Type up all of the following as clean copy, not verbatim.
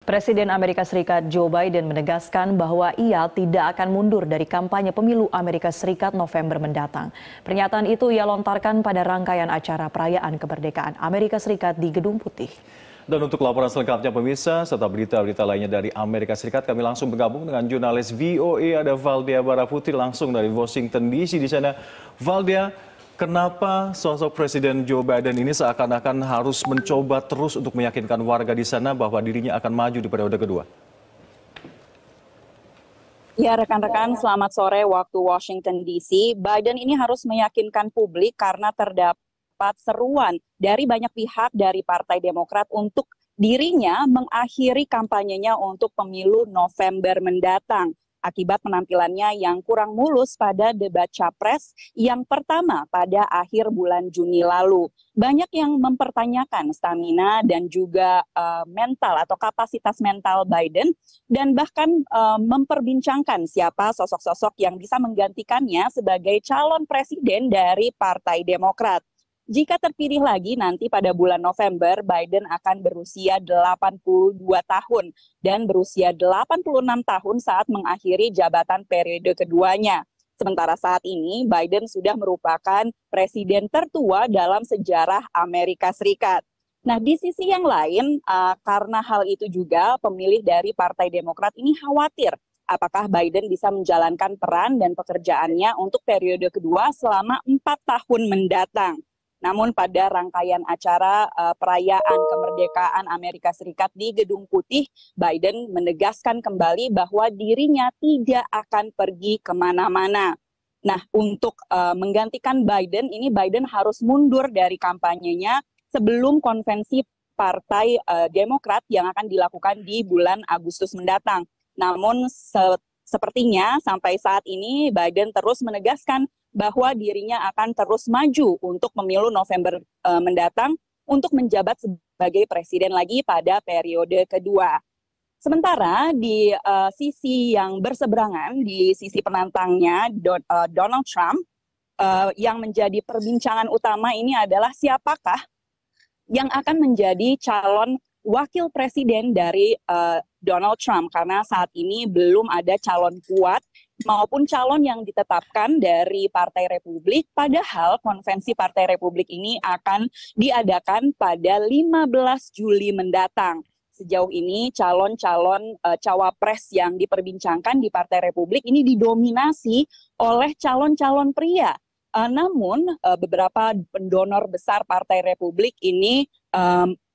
Presiden Amerika Serikat Joe Biden menegaskan bahwa ia tidak akan mundur dari kampanye pemilu Amerika Serikat November mendatang. Pernyataan itu ia lontarkan pada rangkaian acara perayaan kemerdekaan Amerika Serikat di Gedung Putih. Dan untuk laporan selengkapnya pemirsa, serta berita-berita lainnya dari Amerika Serikat, kami langsung bergabung dengan jurnalis VOA, ada Valdia Baraputri langsung dari Washington DC di sana. Valdia, kenapa sosok Presiden Joe Biden ini seakan-akan harus mencoba terus untuk meyakinkan warga di sana bahwa dirinya akan maju di periode kedua? Ya, rekan-rekan, selamat sore waktu Washington DC. Biden ini harus meyakinkan publik karena terdapat seruan dari banyak pihak dari Partai Demokrat untuk dirinya mengakhiri kampanyenya untuk pemilu November mendatang akibat penampilannya yang kurang mulus pada debat capres yang pertama pada akhir bulan Juni lalu. Banyak yang mempertanyakan stamina dan juga mental atau kapasitas mental Biden dan bahkan memperbincangkan siapa sosok-sosok yang bisa menggantikannya sebagai calon presiden dari Partai Demokrat. Jika terpilih lagi nanti pada bulan November, Biden akan berusia 82 tahun dan berusia 86 tahun saat mengakhiri jabatan periode keduanya. Sementara saat ini, Biden sudah merupakan presiden tertua dalam sejarah Amerika Serikat. Nah, di sisi yang lain, karena hal itu juga pemilih dari Partai Demokrat ini khawatir apakah Biden bisa menjalankan peran dan pekerjaannya untuk periode kedua selama 4 tahun mendatang. Namun pada rangkaian acara perayaan kemerdekaan Amerika Serikat di Gedung Putih, Biden menegaskan kembali bahwa dirinya tidak akan pergi kemana-mana. Nah, untuk menggantikan Biden, ini Biden harus mundur dari kampanyenya sebelum konvensi Partai Demokrat yang akan dilakukan di bulan Agustus mendatang. Namun sepertinya sampai saat ini Biden terus menegaskan bahwa dirinya akan terus maju untuk pemilu November mendatang untuk menjabat sebagai presiden lagi pada periode kedua. Sementara di sisi yang berseberangan, di sisi penantangnya Donald Trump, yang menjadi perbincangan utama ini adalah siapakah yang akan menjadi calon wakil presiden dari Donald Trump, karena saat ini belum ada calon kuat maupun calon yang ditetapkan dari Partai Republik, padahal konvensi Partai Republik ini akan diadakan pada 15 Juli mendatang. Sejauh ini calon-calon cawapres yang diperbincangkan di Partai Republik ini didominasi oleh calon-calon pria. Namun beberapa pendonor besar Partai Republik ini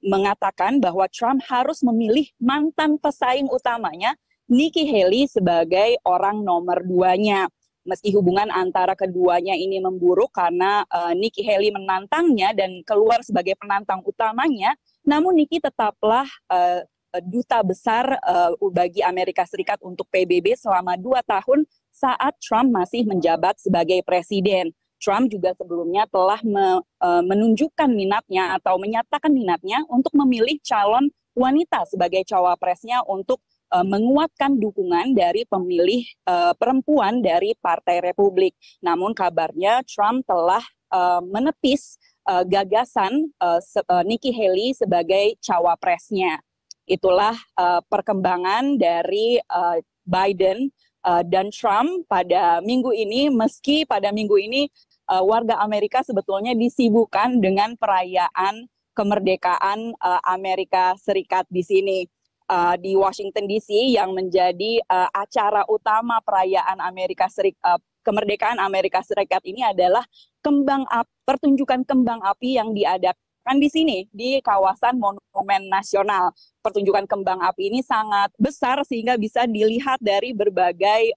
mengatakan bahwa Trump harus memilih mantan pesaing utamanya Nikki Haley sebagai orang nomor 2-nya. Meski hubungan antara keduanya ini memburuk karena Nikki Haley menantangnya dan keluar sebagai penantang utamanya, namun Nikki tetaplah duta besar bagi Amerika Serikat untuk PBB selama 2 tahun saat Trump masih menjabat sebagai presiden. Trump juga sebelumnya telah menunjukkan minatnya atau menyatakan minatnya untuk memilih calon wanita sebagai cawapresnya untuk menguatkan dukungan dari pemilih perempuan dari Partai Republik. Namun kabarnya Trump telah menepis gagasan Nikki Haley sebagai cawapresnya. Itulah perkembangan dari Biden dan Trump pada minggu ini, meski pada minggu ini warga Amerika sebetulnya disibukkan dengan perayaan kemerdekaan Amerika Serikat di sini. Di Washington DC yang menjadi acara utama perayaan kemerdekaan Amerika Serikat ini adalah pertunjukan kembang api yang diadakan di sini di kawasan Monumen Nasional. Pertunjukan kembang api ini sangat besar sehingga bisa dilihat dari berbagai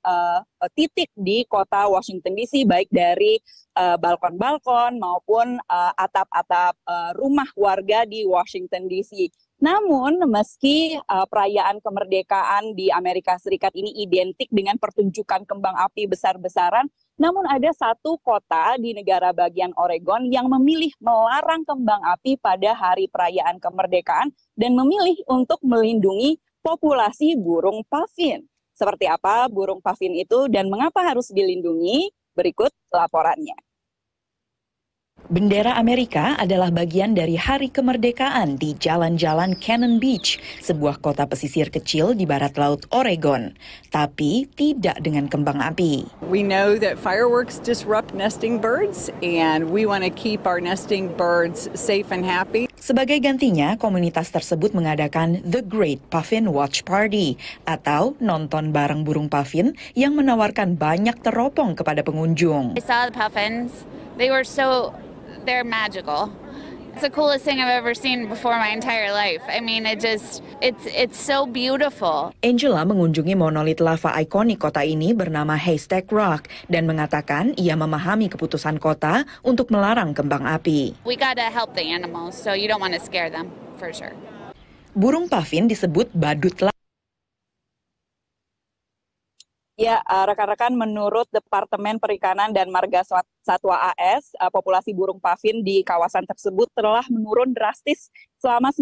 titik di kota Washington DC, baik dari balkon-balkon maupun atap-atap rumah warga di Washington DC. Namun, meski perayaan kemerdekaan di Amerika Serikat ini identik dengan pertunjukan kembang api besar-besaran, namun ada satu kota di negara bagian Oregon yang memilih melarang kembang api pada hari perayaan kemerdekaan dan memilih untuk melindungi populasi burung pavin. Seperti apa burung pavin itu dan mengapa harus dilindungi? Berikut laporannya. Bendera Amerika adalah bagian dari Hari Kemerdekaan di jalan-jalan Cannon Beach, sebuah kota pesisir kecil di barat laut Oregon, tapi tidak dengan kembang api. We know that fireworks disrupt nesting birds and we want to keep our nesting birds safe and happy. Sebagai gantinya, komunitas tersebut mengadakan The Great Puffin Watch Party atau nonton bareng burung puffin yang menawarkan banyak teropong kepada pengunjung. I saw the puffins. They're magical. It's the coolest thing I've ever seen before my entire life. I mean, it's so beautiful. Angela mengunjungi monolit lava ikonik kota ini bernama Haystack Rock dan mengatakan ia memahami keputusan kota untuk melarang kembang api. We gotta help the animals, so you don't want to scare them, for sure. Burung puffin disebut badut laut. Ya, rekan-rekan, menurut Departemen Perikanan dan Marga Satwa AS, populasi burung puffin di kawasan tersebut telah menurun drastis selama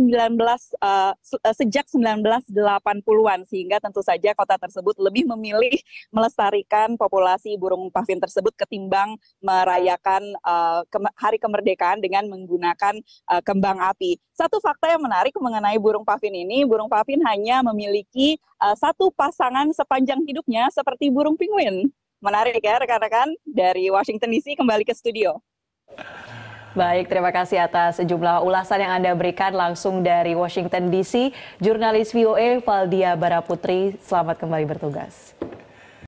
sejak 1980-an, sehingga tentu saja kota tersebut lebih memilih melestarikan populasi burung puffin tersebut ketimbang merayakan Hari Kemerdekaan dengan menggunakan kembang api. Satu fakta yang menarik mengenai burung puffin ini, burung puffin hanya memiliki satu pasangan sepanjang hidupnya seperti burung penguin. Menarik ya rekan-rekan. Dari Washington DC kembali ke studio. Baik, terima kasih atas sejumlah ulasan yang Anda berikan langsung dari Washington DC. Jurnalis VOA Valdia Baraputri, selamat kembali bertugas.